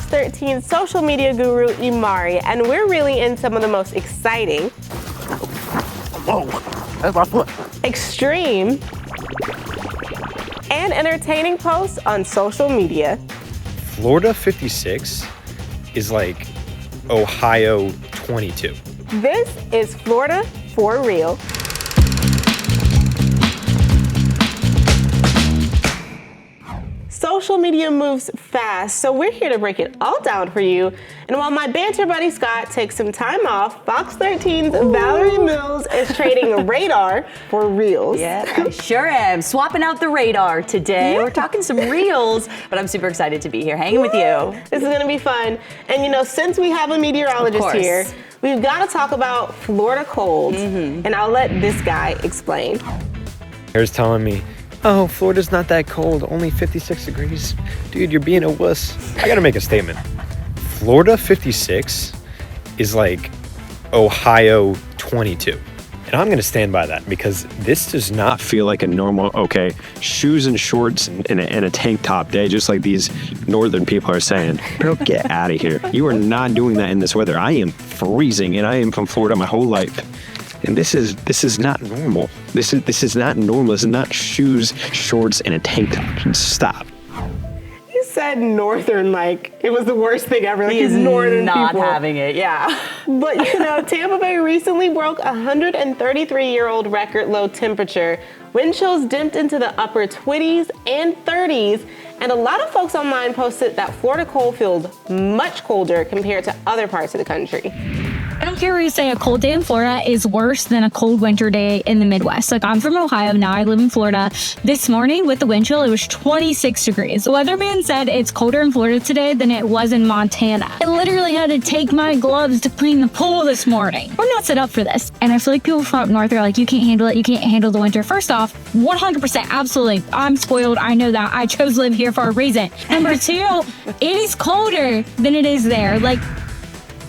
13 social media guru Imari, and we're really in some of the most exciting, extreme, and entertaining posts on social media. Florida 56 is like Ohio 22. This is Florida for real. Social media moves fast, so we're here to break it all down for you. And while my banter buddy Scott takes some time off, Fox 13's Valerie Mills is trading radar for reels. Yeah, I sure am. Swapping out the radar today. Yeah. We're talking some reels, but I'm super excited to be here hanging with you. This is gonna be fun. And you know, since we have a meteorologist here, we've got to talk about Florida cold. And I'll let this guy explain. Here's telling me, oh, Florida's not that cold, only 56 degrees. Dude, you're being a wuss. I gotta make a statement. Florida 56 is like Ohio 22. And I'm gonna stand by that because this does not feel like a normal, okay, shoes and shorts and a tank top day, just like these northern people are saying. Bro, get out of here. You are not doing that in this weather. I am freezing and I am from Florida my whole life. And this is not normal. This is not normal. This is not shoes, shorts, and a tank top. Stop. He said northern like it was the worst thing ever. Like he is northern not people. having it, yeah. But you know, Tampa Bay recently broke a 133-year-old record low temperature. Wind chills dipped into the upper 20s and 30s. And a lot of folks online posted that Florida cold feels much colder compared to other parts of the country. I don't care what you say, a cold day in Florida is worse than a cold winter day in the Midwest. Like, I'm from Ohio, now I live in Florida. This morning with the wind chill, it was 26 degrees. The weatherman said it's colder in Florida today than it was in Montana. I literally had to take my gloves to clean the pool this morning. We're not set up for this. And I feel like people from up north are like, you can't handle it, you can't handle the winter. First off, 100%, absolutely. I'm spoiled, I know that. I chose to live here for a reason. Number two, it is colder than it is there. Like,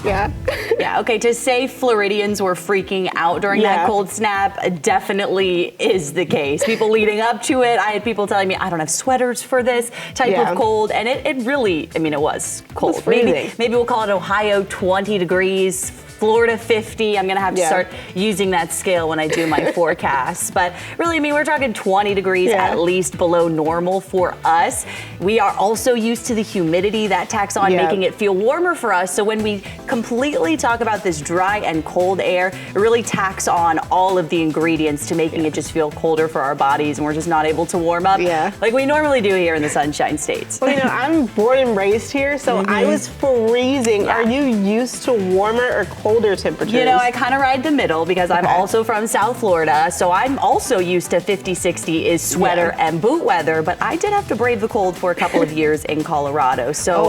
yeah. Yeah, okay, to say Floridians were freaking out during that cold snap definitely is the case. People leading up to it, I had people telling me, I don't have sweaters for this type of cold, and it really, I mean, it was cold. It was maybe we'll call it Ohio 20 degrees, Florida 50. I'm gonna have to start using that scale when I do my forecasts. But really, I mean, we're talking 20 degrees at least below normal for us. We are also used to the humidity that tacks on, making it feel warmer for us. So when we completely talk about this dry and cold air, it really tacks on all of the ingredients to making it just feel colder for our bodies, and we're just not able to warm up like we normally do here in the Sunshine States. Well, you know, I'm born and raised here, so I was freezing. Are you used to warmer or colder temperatures? You know, I kind of ride the middle because I'm also from South Florida, so I'm also used to 50, 60 is sweater and boot weather, but I did have to brave the cold for a couple of years in Colorado. So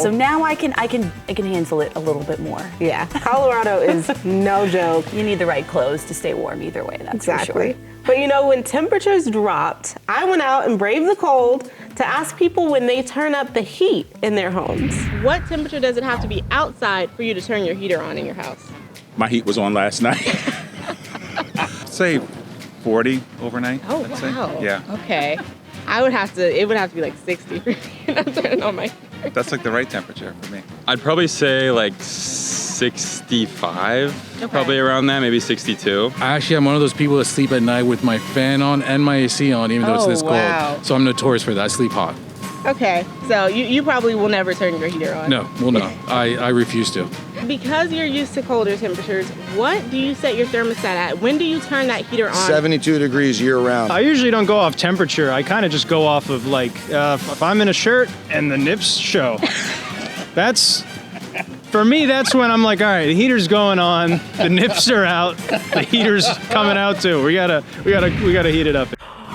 so now I can handle it a little bit more. Yeah, Colorado is no joke. You need the right clothes to stay warm either way, that's for sure. But you know, when temperatures dropped, I went out and braved the cold to ask people when they turn up the heat in their homes. What temperature does it have to be outside for you to turn your heater on in your house? My heat was on last night. Say 40 overnight. Oh, let's wow. Say. Yeah. Okay. It would have to be like 60 for me to turn on my heater. That's like the right temperature for me. I'd probably say like 65, probably around that, maybe 62. Actually, I'm one of those people that sleep at night with my fan on and my AC on, even though it's this cold. So I'm notorious for that. I sleep hot. Okay, so you probably will never turn your heater on. No, well, no. I refuse to. Because you're used to colder temperatures, what do you set your thermostat at? When do you turn that heater on? 72 degrees year round. I usually don't go off temperature. I kind of just go off of like, if I'm in a shirt and the nips show. For me, that's when I'm like, all right, the heater's going on, the nips are out, the heater's coming out too. We gotta heat it up.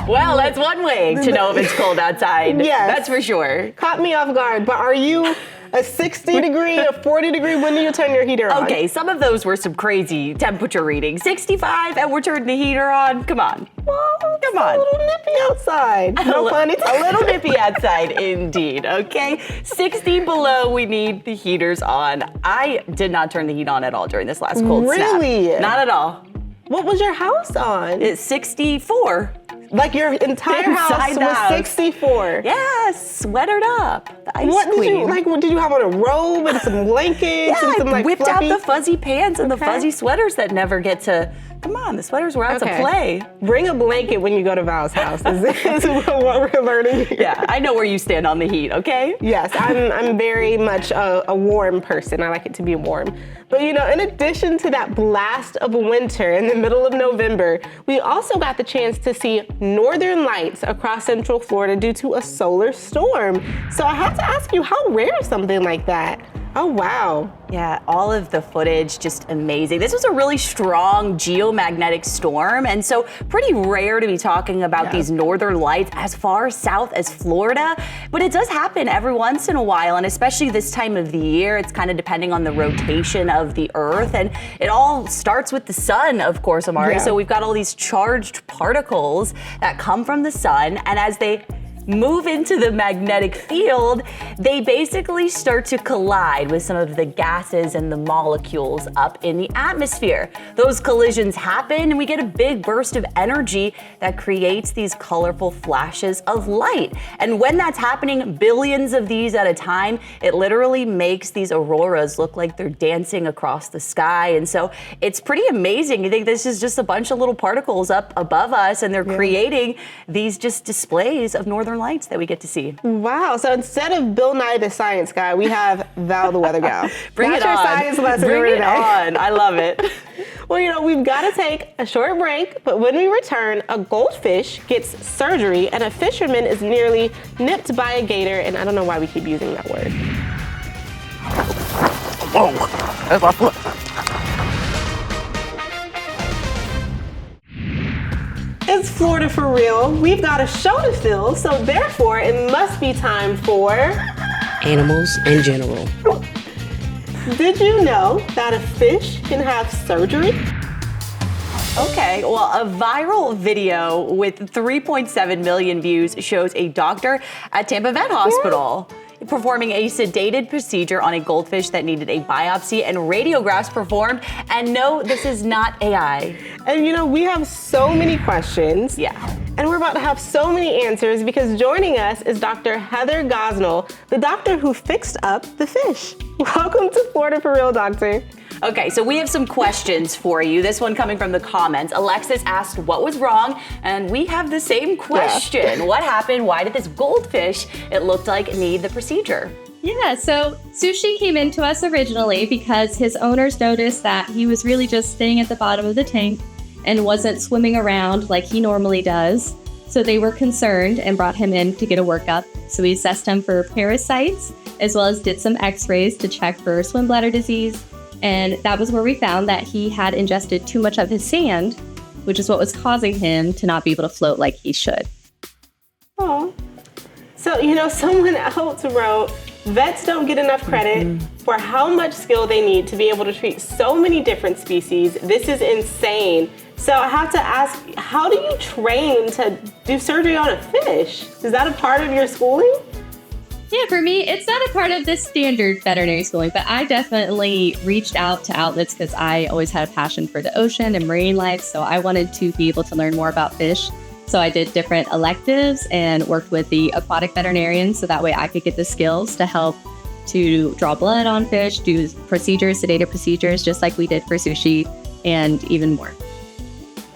Well, that's one way to know if it's cold outside. Yes. That's for sure. Caught me off guard, but are you a 60 degree, a 40 degree, when do you turn your heater on? Okay, some of those were some crazy temperature readings. 65 and we're turning the heater on, come on. Well, come on. A little nippy outside. No pun intended. A little nippy outside, indeed, okay? 60 below, we need the heaters on. I did not turn the heat on at all during this last cold snap. Really? Not at all. What was your house on? It's 64. Like your entire house Inside the was house. 64. Yes, sweatered up. The ice What queen. did you like? What did you have on a robe and some blankets Yeah, and some I like whipped fluffy? out the fuzzy pants and the Okay. fuzzy sweaters that never get to. Come on, the sweaters were out to play. Bring a blanket when you go to Val's house. Is what we're learning here. Yeah, I know where you stand on the heat. Okay. Yes, I'm very much a warm person. I like it to be warm. But you know, in addition to that blast of winter in the middle of November, we also got the chance to see northern lights across Central Florida due to a solar storm. So I had to ask you, how rare is something like that? Oh, wow. Yeah, all of the footage, just amazing. This was a really strong geomagnetic storm, and so pretty rare to be talking about these northern lights as far south as Florida, but it does happen every once in a while, and especially this time of the year. It's kind of depending on the rotation of the Earth, and it all starts with the sun, of course, Amari. Yeah. So we've got all these charged particles that come from the sun, and as they move into the magnetic field, they basically start to collide with some of the gases and the molecules up in the atmosphere. Those collisions happen and we get a big burst of energy that creates these colorful flashes of light. And when that's happening, billions of these at a time, it literally makes these auroras look like they're dancing across the sky. And so it's pretty amazing. You think this is just a bunch of little particles up above us and they're creating these just displays of northern lights that we get to see. Wow, so instead of Bill Nye the Science Guy, we have Val the Weather Gal. Bring That's it our on. science lesson Bring for it today. on. I love it. Well, you know, we've got to take a short break, but when we return, a goldfish gets surgery and a fisherman is nearly nipped by a gator, and I don't know why we keep using that word. Whoa, that's my foot. It's Florida for real. We've got a show to fill, so therefore it must be time for Animals in general. Did you know that a fish can have surgery? Okay, well, a viral video with 3.7 million views shows a doctor at Tampa Vet Hospital performing a sedated procedure on a goldfish that needed a biopsy and radiographs performed. And no, this is not AI. And you know, we have so many questions. Yeah. And we're about to have so many answers because joining us is Dr. Heather Gosnell, the doctor who fixed up the fish. Welcome to Florida for Real, Doctor. Okay, so we have some questions for you. This one coming from the comments. Alexis asked what was wrong, and we have the same question. Yeah. What happened? Why did this goldfish, it looked like, need the procedure? Yeah, so Sushi came into us originally because his owners noticed that he was really just staying at the bottom of the tank and wasn't swimming around like he normally does. So they were concerned and brought him in to get a workup. So we assessed him for parasites, as well as did some x-rays to check for swim bladder disease. And that was where we found that he had ingested too much of his sand, which is what was causing him to not be able to float like he should. Oh. So, you know, someone else wrote, vets don't get enough credit for how much skill they need to be able to treat so many different species. This is insane. So I have to ask, how do you train to do surgery on a fish? Is that a part of your schooling? Yeah, for me, it's not a part of the standard veterinary schooling, but I definitely reached out to outlets because I always had a passion for the ocean and marine life. So I wanted to be able to learn more about fish. So I did different electives and worked with the aquatic veterinarians so that way I could get the skills to help to draw blood on fish, do procedures, sedated procedures, just like we did for Sushi, and even more.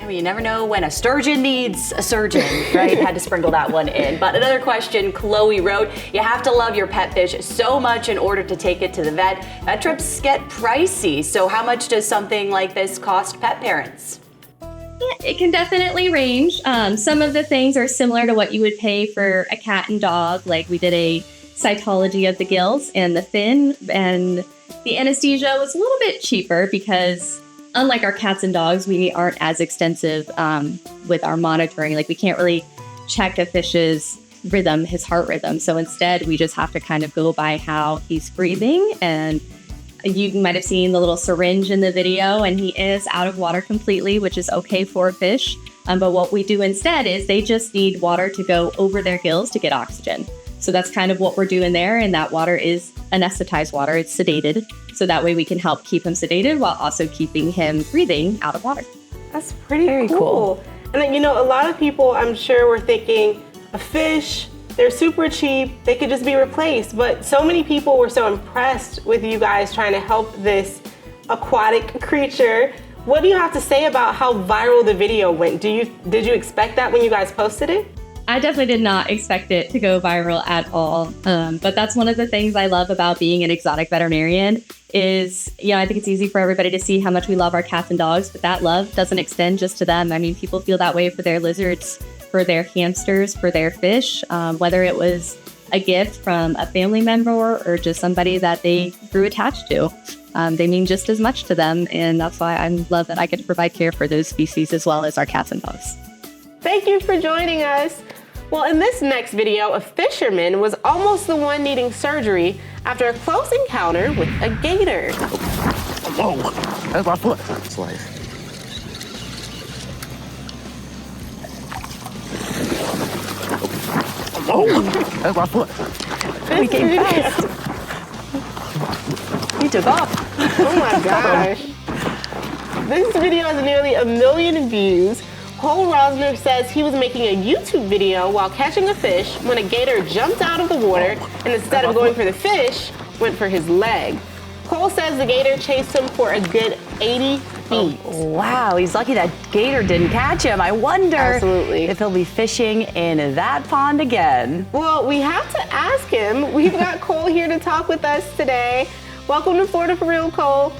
You never know when a sturgeon needs a surgeon, right? Had to sprinkle that one in. But another question, Chloe wrote, you have to love your pet fish so much in order to take it to the vet. Vet trips get pricey. So how much does something like this cost pet parents? Yeah, it can definitely range. Some of the things are similar to what you would pay for a cat and dog. Like we did a cytology of the gills and the fin, and the anesthesia was a little bit cheaper because unlike our cats and dogs, we aren't as extensive with our monitoring. Like we can't really check a fish's rhythm, his heart rhythm. So instead, we just have to kind of go by how he's breathing. And you might have seen the little syringe in the video, and he is out of water completely, which is okay for a fish. But what we do instead is they just need water to go over their gills to get oxygen. So that's kind of what we're doing there. And that water is anesthetized water. It's sedated. So that way we can help keep him sedated while also keeping him breathing out of water. That's pretty cool. And then, a lot of people, I'm sure, were thinking a fish, they're super cheap, they could just be replaced. But so many people were so impressed with you guys trying to help this aquatic creature. What do you have to say about how viral the video went? Did you expect that when you guys posted it? I definitely did not expect it to go viral at all. But that's one of the things I love about being an exotic veterinarian is, I think it's easy for everybody to see how much we love our cats and dogs, but that love doesn't extend just to them. I mean, people feel that way for their lizards, for their hamsters, for their fish, whether it was a gift from a family member or just somebody that they grew attached to. They mean just as much to them, and that's why I love that I get to provide care for those species as well as our cats and dogs. Thank you for joining us. Well, in this next video, a fisherman was almost the one needing surgery after a close encounter with a gator. Whoa, that's my foot. It's life. Oh, that's my foot. We came fast. He took off. Oh my gosh. This video has nearly 1 million views. Cole Rosner says he was making a YouTube video while catching a fish when a gator jumped out of the water and instead of going for the fish, went for his leg. Cole says the gator chased him for a good 80 feet. Oh, wow, he's lucky that gator didn't catch him. I wonder if he'll be fishing in that pond again. Well, we have to ask him. We've got Cole here to talk with us today. Welcome to Florida for Real, Cole.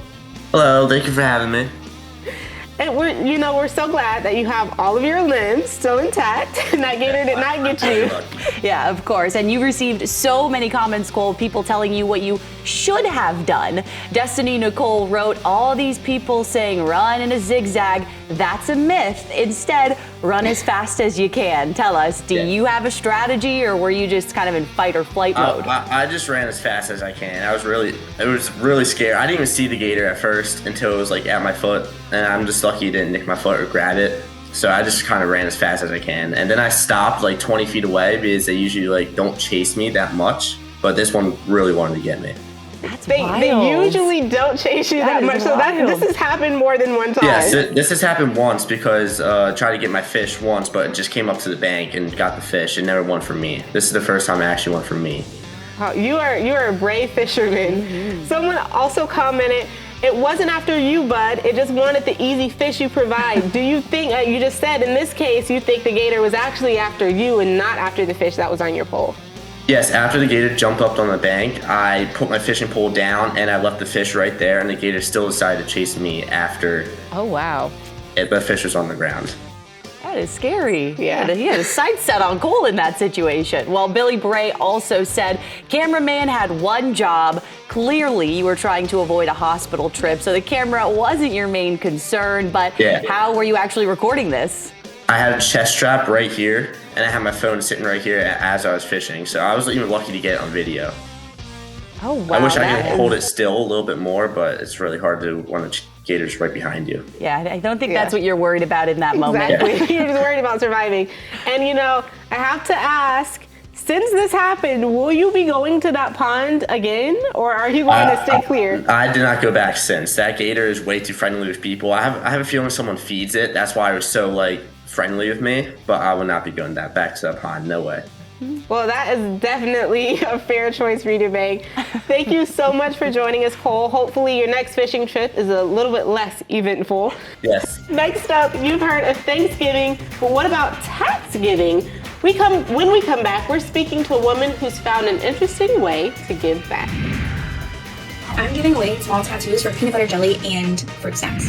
Hello, thank you for having me. And we're so glad that you have all of your limbs still intact and that gator did not get you. Yeah, of course. And you received so many comments, Cole, people telling you what you should have done. Destiny Nicole wrote, all these people saying run in a zigzag, that's a myth. Instead, run as fast as you can. Tell us, do you have a strategy or were you just kind of in fight or flight mode? I just ran as fast as I can. It was really scary. I didn't even see the gator at first until it was like at my foot. And I'm just lucky it didn't nick my foot or grab it. So I just kind of ran as fast as I can. And then I stopped like 20 feet away because they usually like don't chase me that much. But this one really wanted to get me. They usually don't chase you that much. So this has happened more than one time. Yes, this has happened once because tried to get my fish once, but it just came up to the bank and got the fish. It never went for me. This is the first time it actually went for me. Oh, you are a brave fisherman. Mm-hmm. Someone also commented, it wasn't after you, bud. It just wanted the easy fish you provide. Do you think, you just said in this case, you think the gator was actually after you and not after the fish that was on your pole? Yes, after the gator jumped up on the bank, I put my fishing pole down and I left the fish right there, and the gator still decided to chase me after. Oh, wow. The fish was on the ground. That is scary. Yeah. He had a sight set on Cole in that situation. Well, Billy Bray also said, cameraman had one job. Clearly, you were trying to avoid a hospital trip, so the camera wasn't your main concern, but how were you actually recording this? I had a chest strap right here, and I had my phone sitting right here as I was fishing, so I was even lucky to get it on video. Oh, wow. I wish I could hold it still a little bit more, but it's really hard to when the gator's right behind you. Yeah, I don't think that's what you're worried about in that moment. Exactly. You're just worried about surviving. And I have to ask, since this happened, will you be going to that pond again, or are you going to stay clear? I did not go back since. That gator is way too friendly with people. I have a feeling someone feeds it. That's why it was so friendly with me, but I will not be going back to that pond. No way. Well, that is definitely a fair choice for you to make. Thank you so much for joining us, Cole. Hopefully your next fishing trip is a little bit less eventful. Yes. Next up, you've heard of Thanksgiving, but what about Tatsgiving? When we come back, we're speaking to a woman who's found an interesting way to give back. I'm giving away small tattoos for peanut butter jelly and fruit snacks.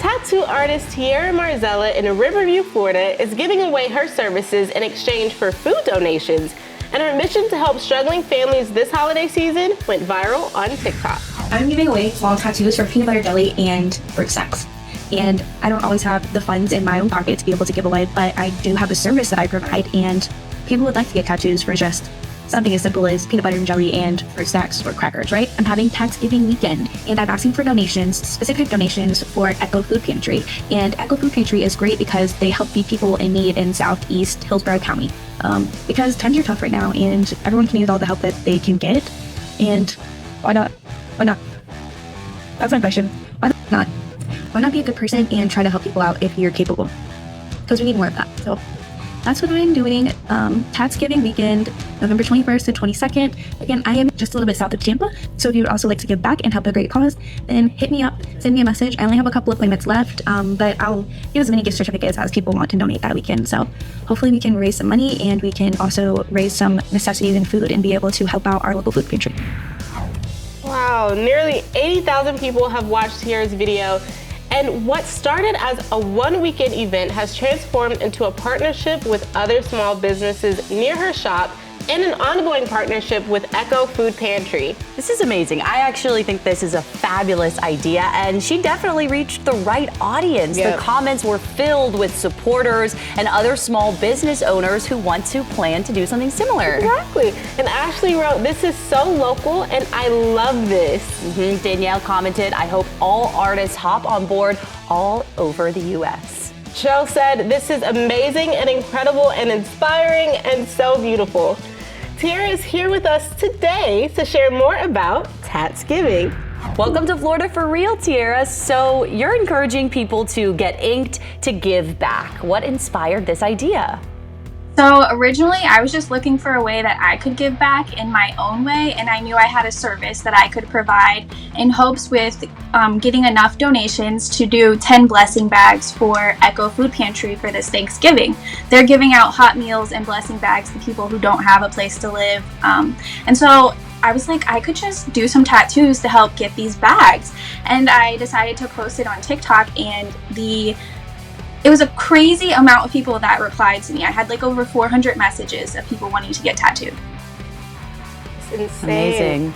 Tattoo artist Tiara Marzella in Riverview, Florida is giving away her services in exchange for food donations. And her mission to help struggling families this holiday season went viral on TikTok. I'm giving away small tattoos for peanut butter jelly and fruit snacks. And I don't always have the funds in my own pocket to be able to give away, but I do have a service that I provide, and people would like to get tattoos for just something as simple as peanut butter and jelly and fruit snacks or crackers, right? I'm having Tatsgiving weekend, and I'm asking for donations, specific donations for Echo Food Pantry. And Echo Food Pantry is great because they help feed people in need in Southeast Hillsborough County. Because times are tough right now, and everyone can use all the help that they can get. And why not? Why not? That's my question. Why not? why not be a good person and try to help people out if you're capable? Because we need more of that. So that's what I'm doing. Tatsgiving weekend, November 21st to 22nd. Again, I am just a little bit south of Tampa. So if you would also like to give back and help a great cause, then hit me up, send me a message. I only have a couple of appointments left, but I'll give as many gift certificates as people want to donate that weekend. So hopefully we can raise some money and we can also raise some necessities and food and be able to help out our local food pantry. Wow, nearly 80,000 people have watched Tiara's video. And what started as a one-weekend event has transformed into a partnership with other small businesses near her shop and an ongoing partnership with Echo Food Pantry. This is amazing. I actually think this is a fabulous idea, and she definitely reached the right audience. Yep. The comments were filled with supporters and other small business owners who want to plan to do something similar. Exactly. And Ashley wrote, "This is so local and I love this." Danielle commented, "I hope all artists hop on board all over the U.S." Joe said, "This is amazing and incredible and inspiring and so beautiful." Tiara is here with us today to share more about Tatsgiving. Welcome to Florida for Real, Tiara. So you're encouraging people to get inked to give back. What inspired this idea? So originally I was just looking for a way that I could give back in my own way, and I knew I had a service that I could provide in hopes with getting enough donations to do 10 blessing bags for Echo Food Pantry for this Thanksgiving. They're giving out hot meals and blessing bags to people who don't have a place to live. And so I was like, I could just do some tattoos to help get these bags. And I decided to post it on TikTok, and it was a crazy amount of people that replied to me. I had like over 400 messages of people wanting to get tattooed. It's insane. Amazing.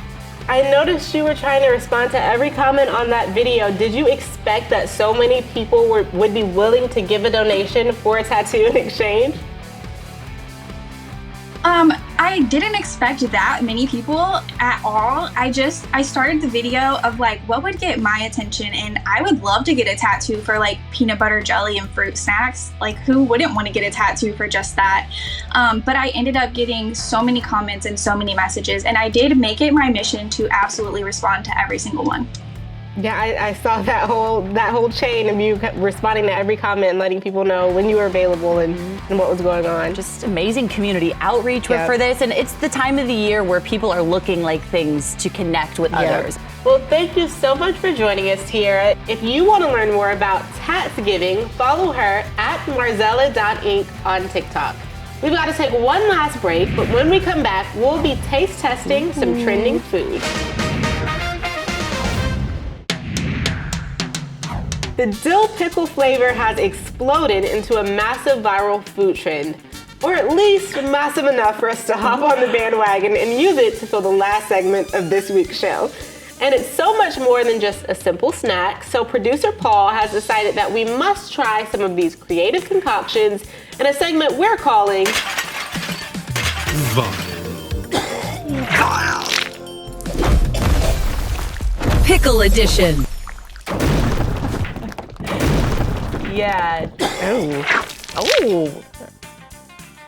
I noticed you were trying to respond to every comment on that video. Did you expect that so many people would be willing to give a donation for a tattoo in exchange? I didn't expect that many people at all. I started the video of like, what would get my attention, and I would love to get a tattoo for like peanut butter jelly and fruit snacks. Like, who wouldn't want to get a tattoo for just that? But I ended up getting so many comments and so many messages, and I did make it my mission to absolutely respond to every single one. Yeah, I saw that whole chain of you responding to every comment and letting people know when you were available and what was going on. Just amazing community outreach for this, and it's the time of the year where people are looking like things to connect with others. Well, thank you so much for joining us, Tiara. If you want to learn more about Tatsgiving, follow her at marzella.inc on TikTok. We've got to take one last break, but when we come back, we'll be taste testing some trending food. The dill pickle flavor has exploded into a massive viral food trend, or at least massive enough for us to hop on the bandwagon and use it to fill the last segment of this week's show. And it's so much more than just a simple snack, so producer Paul has decided that we must try some of these creative concoctions in a segment we're calling Pickle Edition. Yeah. Oh.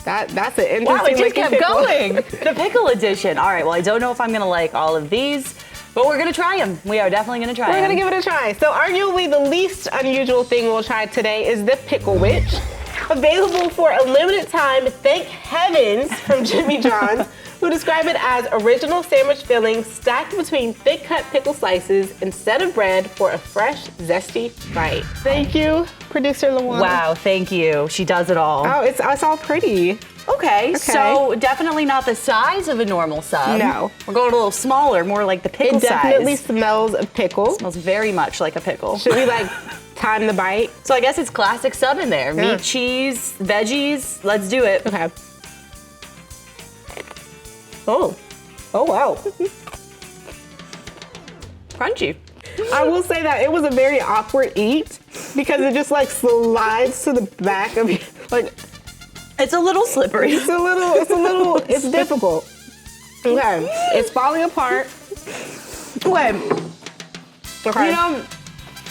That's an interesting. Wow, it just kept pickle. going. The pickle edition. All right, well, I don't know if I'm gonna like all of these, but we're gonna try them. We are definitely gonna try them. We're gonna give it a try. So arguably the least unusual thing we'll try today is the Pickle Witch. Available for a limited time, thank heavens, from Jimmy John's, who describe it as original sandwich filling stacked between thick cut pickle slices instead of bread for a fresh, zesty bite. Thank you, producer LaWanda. Wow, thank you. She does it all. Oh, it's all pretty. Okay, so definitely not the size of a normal sub. No. We're going a little smaller, more like the pickle size. It definitely smells of pickle. It smells very much like a pickle. Should we time the bite? So I guess it's classic sub in there. Yeah. Meat, cheese, veggies. Let's do it. Okay. Oh wow. Crunchy. I will say that it was a very awkward eat because it just slides to the back of you. It's a little slippery. It's difficult. Okay, it's falling apart. Okay. Okay. You know,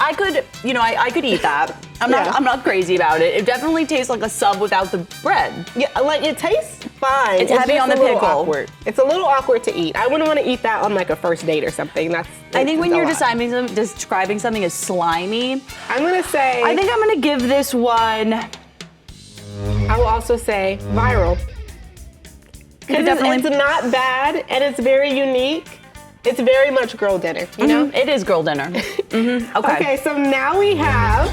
I could you know, I could eat that. I'm not crazy about it. It definitely tastes like a sub without the bread. Yeah, like it tastes fine. It's heavy just on the a little pickle. Awkward. It's a little awkward to eat. I wouldn't want to eat that on like a first date or something. I think when you're describing something as slimy, I'm gonna say. I think I'm gonna give this one. I will also say viral. Because it's not bad and it's very unique. It's very much girl dinner, you know? It is girl dinner. Okay. Okay, so now we have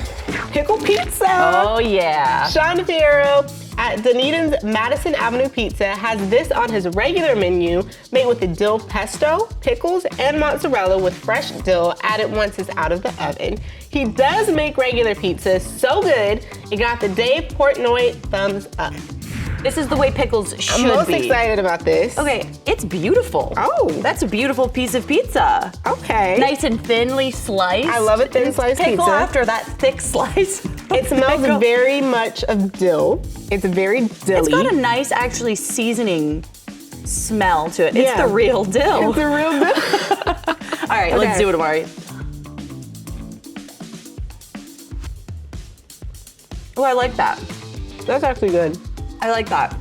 pickle pizza. Oh yeah. Sean Fierro at Dunedin's Madison Avenue Pizza has this on his regular menu, made with the dill pesto, pickles, and mozzarella with fresh dill added once it's out of the oven. He does make regular pizza so good, it got the Dave Portnoy thumbs up. This is the way pickles should be. I'm most excited about this. Okay, it's beautiful. Oh. That's a beautiful piece of pizza. Okay. Nice and thinly sliced. I love a thin sliced pickle pizza. after that thick slice. It smells very much of dill. It's very dilly. It's got a nice, actually, seasoning smell to it. It's the real dill. It's the real dill. All right, let's do it, Amari. Oh, I like that. That's actually good. I like that.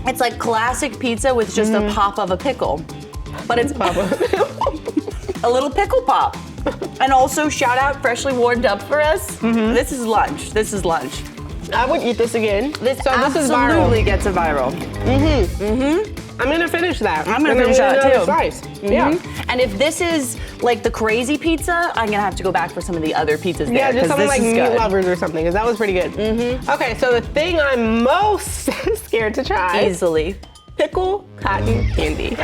It's like classic pizza with just a pop of a pickle. But it's a little pickle pop. And also, shout out freshly warmed up for us. This is lunch. This is lunch. I would eat this again. This is viral. absolutely gets a viral. I'm gonna finish that. I'm gonna finish that too. Slice. Yeah. And if this is like the crazy pizza, I'm gonna have to go back for some of the other pizzas there. Yeah, just something like meat good. lovers or something, because that was pretty good. Okay, so the thing I'm most scared to try. Easily. Pickle cotton candy.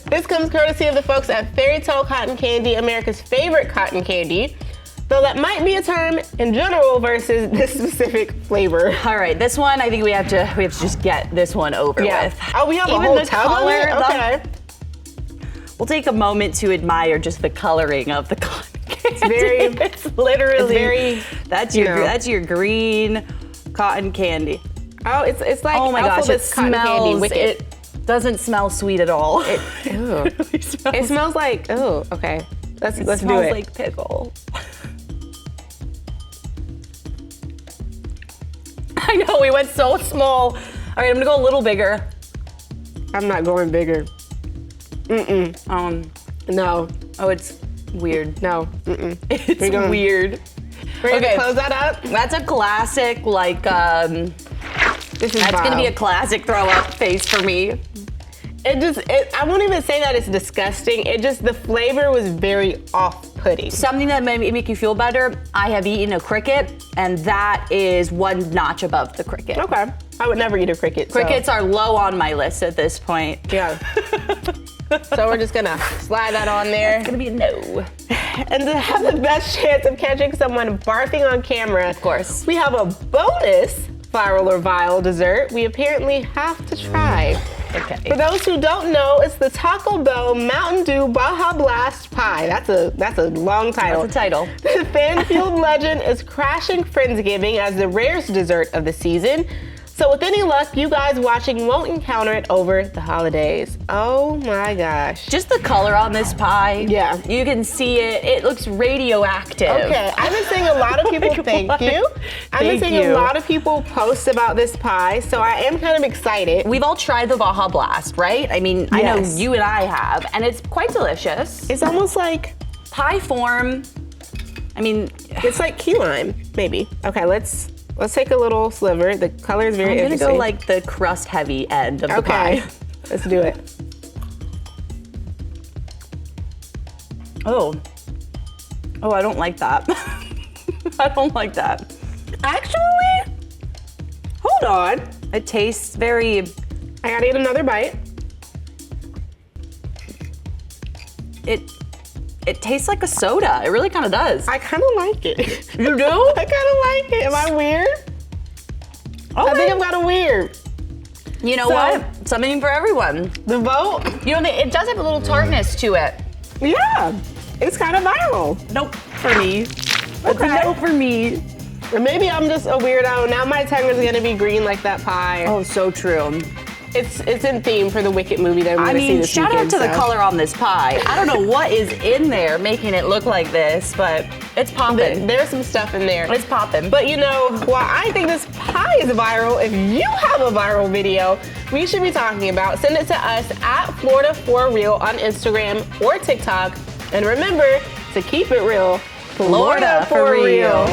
This comes courtesy of the folks at Fairy Tale Cotton Candy, America's favorite cotton candy. Though that might be a term in general versus this specific flavor. All right, this one I think we have to just get this one over with. Oh, we have a whole tub of it? Okay. We'll take a moment to admire just the coloring of the cotton candy. It's literally. That's your green cotton candy. Oh, it's like oh my gosh, it cotton candy. smells. It doesn't smell sweet at all. It smells like. Oh, okay. Let's do it. It smells like pickle. I know, we went so small. All right, I'm gonna go a little bigger. I'm not going bigger. No. Oh, it's weird. No. It's weird. We're gonna close that up. That's a classic, like, that's gonna be a classic throw up face for me. I won't even say that it's disgusting. The flavor was very off-putting. Something that may make you feel better, I have eaten a cricket, and that is one notch above the cricket. Okay. I would never eat a cricket. Crickets are low on my list at this point. Yeah. So we're just gonna slide that on there. It's gonna be a no. And to have the best chance of catching someone barfing on camera, of course, we have a bonus viral or vile dessert we apparently have to try. Okay. For those who don't know, it's the Taco Bell Mountain Dew Baja Blast Pie. That's a long title. That's a title. The fan-fueled legend is crashing Friendsgiving as the rarest dessert of the season. So with any luck, you guys watching won't encounter it over the holidays. Oh my gosh. Just the color on this pie. Yeah. You can see it. It looks radioactive. Okay, I've been seeing a lot of people, thank you. I've been seeing a lot of people post about this pie, so I am kind of excited. We've all tried the Baja Blast, right? I mean, I know you and I have, and it's quite delicious. It's almost like pie form. I mean, it's like key lime, maybe. Okay, let's take a little sliver. The color is very interesting. I'm gonna go like the crust heavy end of the pie. Let's do it. Oh, I don't like that. I don't like that. Actually, hold on. It tastes very. I gotta eat another bite. It tastes like a soda. It really kind of does. I kind of like it. You do? I kind of like it. Am I weird? I think I'm kind of weird. You know what? Something for everyone. The vote? You know, it does have a little tartness to it. Yeah. It's kind of viral. Nope, for me. It's a no for me. Or maybe I'm just a weirdo. Now my tongue is gonna be green like that pie. Oh, so true. it's in theme for the Wicked movie that we're going to see this shout weekend. out to the color on this pie. I don't know what is in there making it look like this, but it's popping. There's some stuff in there. It's popping. But you know, while I think this pie is viral, if you have a viral video we should be talking about, send it to us at Florida for Real on Instagram or TikTok. And remember to keep it real, Florida for real.